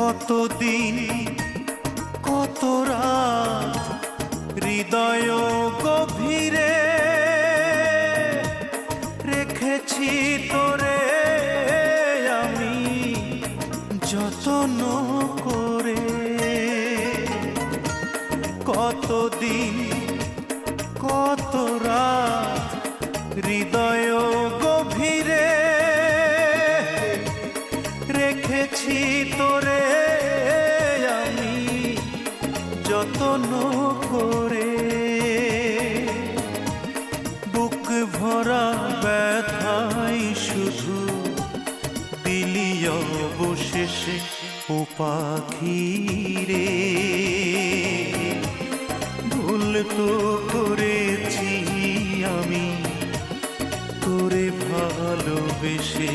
কতদিন কত রাত হৃদয় গভীরে রেখেছি তোরে আমি যত্ন করে। কতদিন কত রাত হৃদয় গভীরে রেখেছি তোরে আমি যত্ন করে। বুক ভরা ব্যথাই শুধু দিলি অবশেষে ও পাখি রে। ভুল তো করেছি আমি তোরে ভালোবেসে।